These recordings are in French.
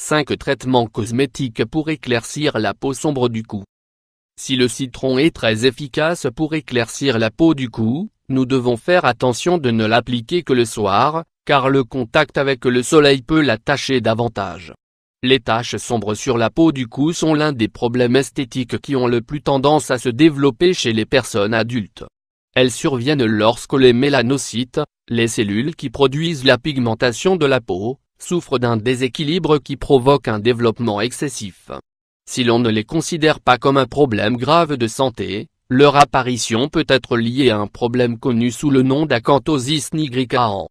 5 traitements cosmétiques pour éclaircir la peau sombre du cou. Si le citron est très efficace pour éclaircir la peau du cou, nous devons faire attention de ne l'appliquer que le soir, car le contact avec le soleil peut la tacher davantage. Les taches sombres sur la peau du cou sont l'un des problèmes esthétiques qui ont le plus tendance à se développer chez les personnes adultes. Elles surviennent lorsque les mélanocytes, les cellules qui produisent la pigmentation de la peau, souffrent d'un déséquilibre qui provoque un développement excessif. Si l'on ne les considère pas comme un problème grave de santé, leur apparition peut être liée à un problème connu sous le nom d'acanthosis nigricans.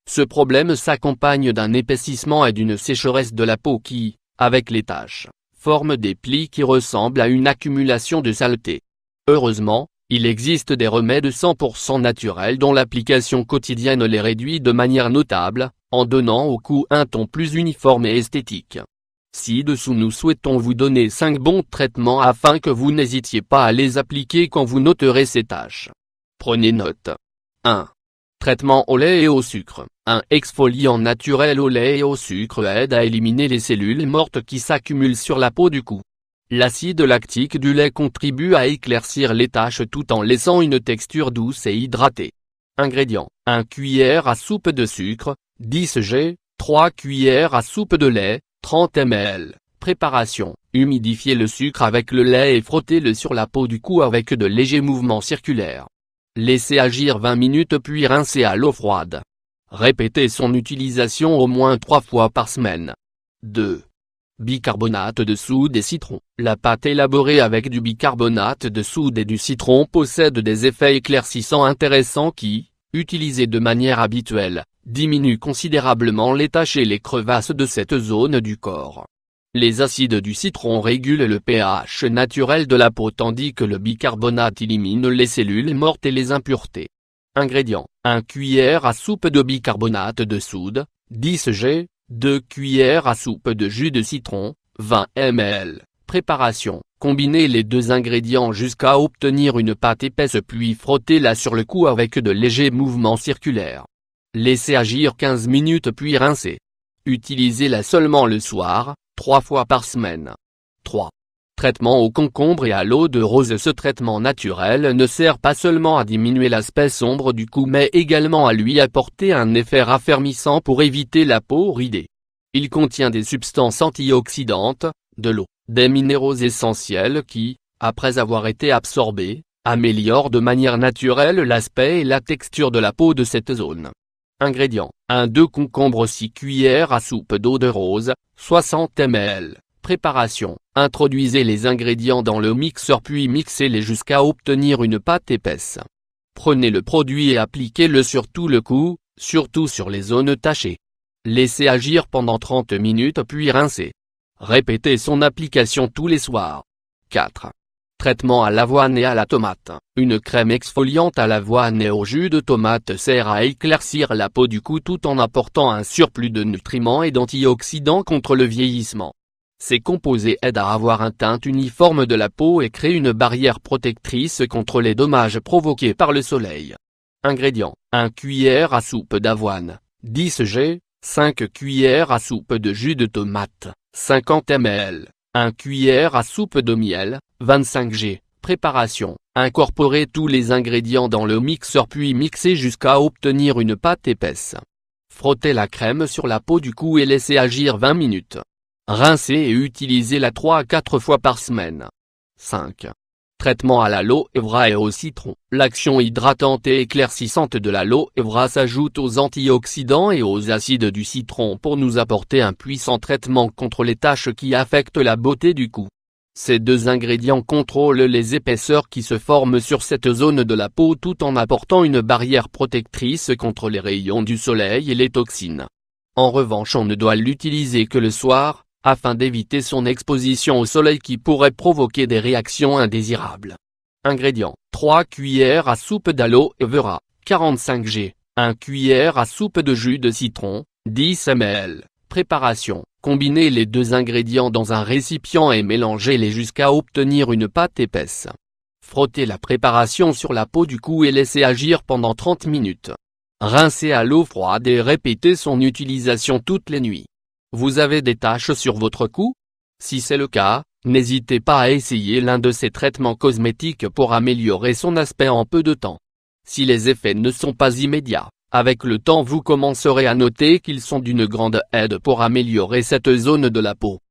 Ce problème s'accompagne d'un épaississement et d'une sécheresse de la peau qui, avec les taches, forment des plis qui ressemblent à une accumulation de saleté. Heureusement, il existe des remèdes 100% naturels dont l'application quotidienne les réduit de manière notable, en donnant au cou un ton plus uniforme et esthétique. Ci-dessous nous souhaitons vous donner 5 bons traitements afin que vous n'hésitiez pas à les appliquer quand vous noterez ces taches. Prenez note. 1. Traitement au lait et au sucre. Un exfoliant naturel au lait et au sucre aide à éliminer les cellules mortes qui s'accumulent sur la peau du cou. L'acide lactique du lait contribue à éclaircir les taches tout en laissant une texture douce et hydratée. Ingrédients. 1 cuillère à soupe de sucre, 10 g, 3 cuillères à soupe de lait, 30 ml. Préparation. Humidifiez le sucre avec le lait et frottez-le sur la peau du cou avec de légers mouvements circulaires. Laissez agir 20 minutes puis rincez à l'eau froide. Répétez son utilisation au moins 3 fois par semaine. 2. Bicarbonate de soude et citron. La pâte élaborée avec du bicarbonate de soude et du citron possède des effets éclaircissants intéressants qui, utilisés de manière habituelle, diminuent considérablement les taches et les crevasses de cette zone du corps. Les acides du citron régulent le pH naturel de la peau tandis que le bicarbonate élimine les cellules mortes et les impuretés. Ingrédients. 1 cuillère à soupe de bicarbonate de soude, 10 g, 2 cuillères à soupe de jus de citron, 20 ml. Préparation. Combinez les deux ingrédients jusqu'à obtenir une pâte épaisse puis frottez-la sur le cou avec de légers mouvements circulaires. Laissez agir 15 minutes puis rincez. Utilisez-la seulement le soir, 3 fois par semaine. 3. Traitement au concombre et à l'eau de rose. Ce traitement naturel ne sert pas seulement à diminuer l'aspect sombre du cou mais également à lui apporter un effet raffermissant pour éviter la peau ridée. Il contient des substances antioxydantes, de l'eau, des minéraux essentiels qui, après avoir été absorbés, améliorent de manière naturelle l'aspect et la texture de la peau de cette zone. Ingrédients. 1-2 concombres 6 cuillères à soupe d'eau de rose, 60 ml. Préparation. Introduisez les ingrédients dans le mixeur puis mixez-les jusqu'à obtenir une pâte épaisse. Prenez le produit et appliquez-le sur tout le cou, surtout sur les zones tachées. Laissez agir pendant 30 minutes puis rincez. Répétez son application tous les soirs. 4. Traitement à l'avoine et à la tomate. Une crème exfoliante à l'avoine et au jus de tomate sert à éclaircir la peau du cou tout en apportant un surplus de nutriments et d'antioxydants contre le vieillissement. Ces composés aident à avoir un teint uniforme de la peau et créent une barrière protectrice contre les dommages provoqués par le soleil. Ingrédients. 1 cuillère à soupe d'avoine, 10 g, 5 cuillères à soupe de jus de tomate, 50 ml, 1 cuillère à soupe de miel, 25 g. Préparation. Incorporez tous les ingrédients dans le mixeur puis mixez jusqu'à obtenir une pâte épaisse. Frottez la crème sur la peau du cou et laissez agir 20 minutes. Rincez et utilisez-la 3 à 4 fois par semaine. 5. Traitement à l'aloe vera et au citron. L'action hydratante et éclaircissante de l'aloe vera s'ajoute aux antioxydants et aux acides du citron pour nous apporter un puissant traitement contre les taches qui affectent la beauté du cou. Ces deux ingrédients contrôlent les épaisseurs qui se forment sur cette zone de la peau tout en apportant une barrière protectrice contre les rayons du soleil et les toxines. En revanche, on ne doit l'utiliser que le soir, afin d'éviter son exposition au soleil qui pourrait provoquer des réactions indésirables. Ingrédients. 3 cuillères à soupe d'aloe vera, 45 g, 1 cuillère à soupe de jus de citron, 10 ml. Préparation. Combinez les deux ingrédients dans un récipient et mélangez-les jusqu'à obtenir une pâte épaisse. Frottez la préparation sur la peau du cou et laissez agir pendant 30 minutes. Rincez à l'eau froide et répétez son utilisation toutes les nuits. Vous avez des taches sur votre cou? Si c'est le cas, n'hésitez pas à essayer l'un de ces traitements cosmétiques pour améliorer son aspect en peu de temps. Si les effets ne sont pas immédiats, avec le temps vous commencerez à noter qu'ils sont d'une grande aide pour améliorer cette zone de la peau.